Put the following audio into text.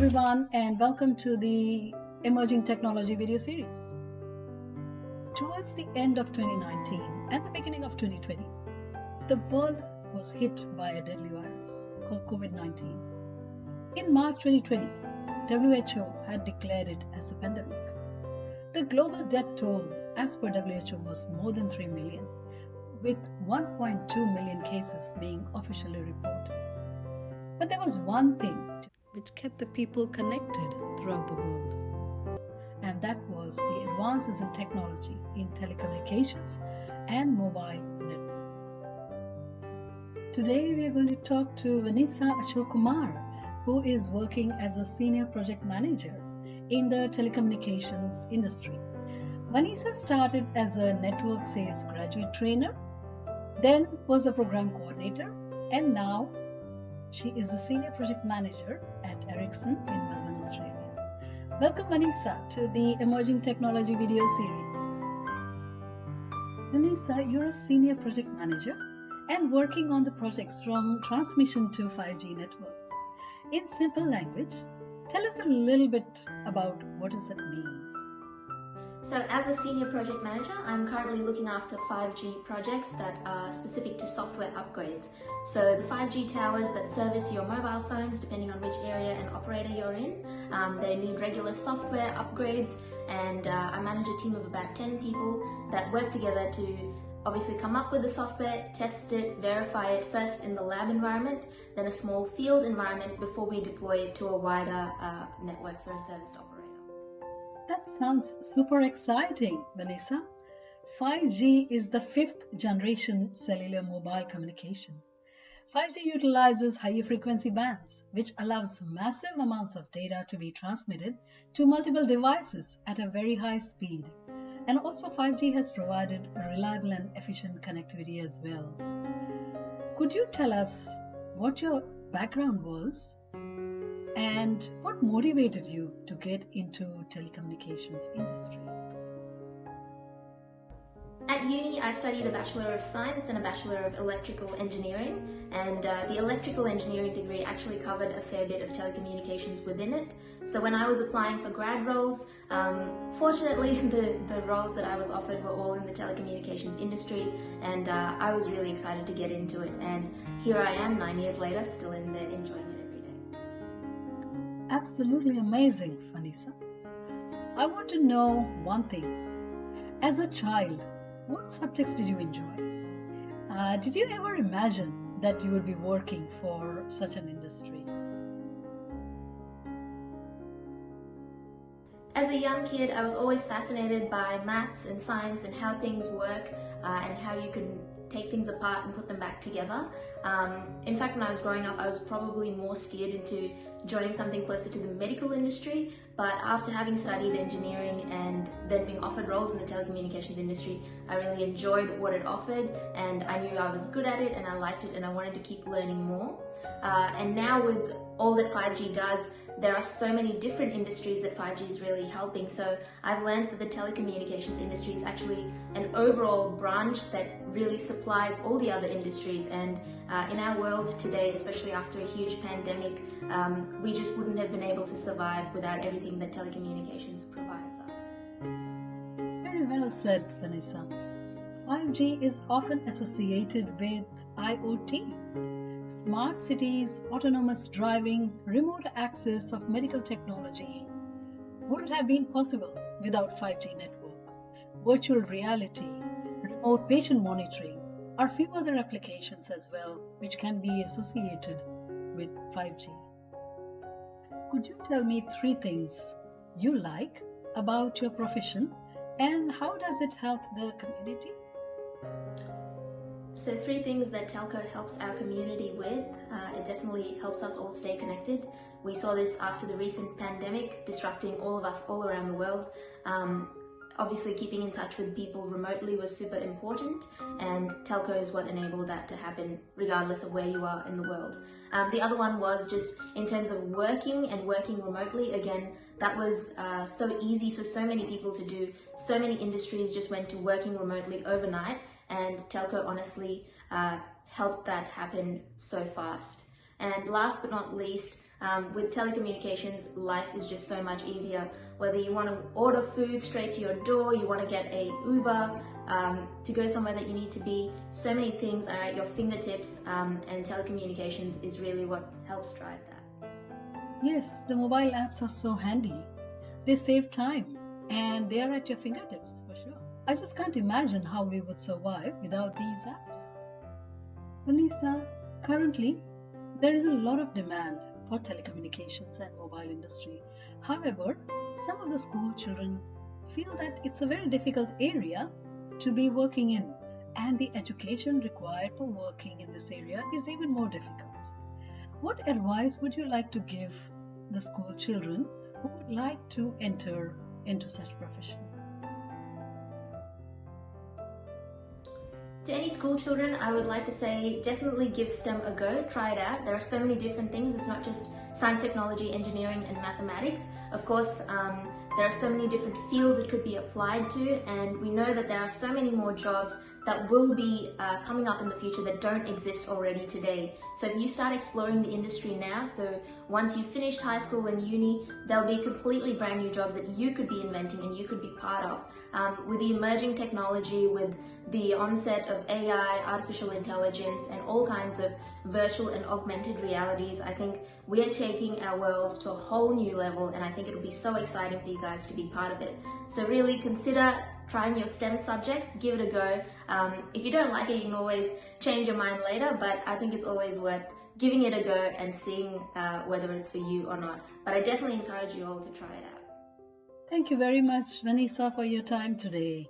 everyone, and welcome to the Emerging Technology video series. Towards the end of 2019 and the beginning of 2020, the world was hit by a deadly virus called COVID-19. In March 2020, WHO had declared it as a pandemic. The global death toll, as per WHO, was more than 3 million, with 1.2 million cases being officially reported. But there was one thing which kept the people connected throughout the world, and that was the advances in technology in telecommunications and mobile network. Today we are going to talk to Vanessa Ashokkumar, who is working as a senior project manager in the telecommunications industry. Vanessa started as a network sales graduate trainer, then was a program coordinator, and now she is a senior project manager at Ericsson in Melbourne, Australia. Welcome, Vanessa, to the Emerging Technology video series. Vanessa, you're a senior project manager and working on the projects from transmission to 5G networks. In simple language, tell us a little bit about what does that mean. So as a senior project manager, I'm currently looking after 5G projects that are specific to software upgrades. So the 5G towers that service your mobile phones, depending on which area and operator you're in, they need regular software upgrades, and I manage a team of about 10 people that work together to obviously come up with the software, test it, verify it first in the lab environment, then a small field environment before we deploy it to a wider network for a service operator. That sounds super exciting, Vanessa. 5G is the 5th generation cellular mobile communication. 5G utilizes higher frequency bands, which allows massive amounts of data to be transmitted to multiple devices at a very high speed. And also 5G has provided a reliable and efficient connectivity as well. Could you tell us what your background was and what motivated you to get into telecommunications industry? At uni, I studied a Bachelor of Science and a Bachelor of Electrical Engineering, and the Electrical Engineering degree actually covered a fair bit of telecommunications within it. So when I was applying for grad roles, fortunately the roles that I was offered were all in the telecommunications industry, and I was really excited to get into it, and here I am 9 years later, still in there enjoying it every day. Absolutely amazing, Vanessa. I want to know one thing. As a child, what subjects did you enjoy? Did you ever imagine that you would be working for such an industry? As a young kid, I was always fascinated by maths and science and how things work and how you can take things apart and put them back together. In fact, when I was growing up, I was probably more steered into joining something closer to the medical industry, but after having studied engineering and then being offered roles in the telecommunications industry, I really enjoyed what it offered, and I knew I was good at it and I liked it and I wanted to keep learning more. And now with all that 5G does, there are so many different industries that 5G is really helping. So I've learned that the telecommunications industry is actually an overall branch that really supplies all the other industries, and in our world today, especially after a huge pandemic, we just wouldn't have been able to survive without everything that telecommunications provides us. Very well said, Vanessa. 5G is often associated with IoT. Smart cities, autonomous driving, remote access of medical technology wouldn't have been possible without 5G network. Virtual reality, remote patient monitoring are few other applications as well which can be associated with 5G. Could you tell me 3 things you like about your profession and how does it help the community? So 3 things that telco helps our community with. It definitely helps us all stay connected. We saw this after the recent pandemic disrupting all of us all around the world. Obviously keeping in touch with people remotely was super important, and telco is what enabled that to happen regardless of where you are in the world. The other one was just in terms of working and working remotely. Again, that was so easy for so many people to do. So many industries just went to working remotely overnight, and telco honestly helped that happen so fast. And last but not least, With telecommunications, life is just so much easier. Whether you want to order food straight to your door, you want to get a Uber, to go somewhere that you need to be, so many things are at your fingertips, and telecommunications is really what helps drive that. Yes, the mobile apps are so handy. They save time and they are at your fingertips for sure. I just can't imagine how we would survive without these apps. Vanessa, currently there is a lot of demand for telecommunications and mobile industry. However, some of the school children feel that it's a very difficult area to be working in, and the education required for working in this area is even more difficult. What advice would you like to give the school children who would like to enter into such profession? To any school children, I would like to say definitely give STEM a go, try it out. There are so many different things. It's not just science, technology, engineering and mathematics. Of course, there are so many different fields it could be applied to, and we know that there are so many more jobs that will be coming up in the future that don't exist already today. So if you start exploring the industry now, so once you've finished high school and uni, there'll be completely brand new jobs that you could be inventing and you could be part of. With the emerging technology, with the onset of AI, artificial intelligence, and all kinds of virtual and augmented realities, I think we are taking our world to a whole new level, and I think it'll be so exciting for you guys to be part of it. So really consider trying your STEM subjects, give it a go. If you don't like it, you can always change your mind later, but I think it's always worth giving it a go and seeing whether it's for you or not. But I definitely encourage you all to try it out. Thank you very much, Vanessa, for your time today.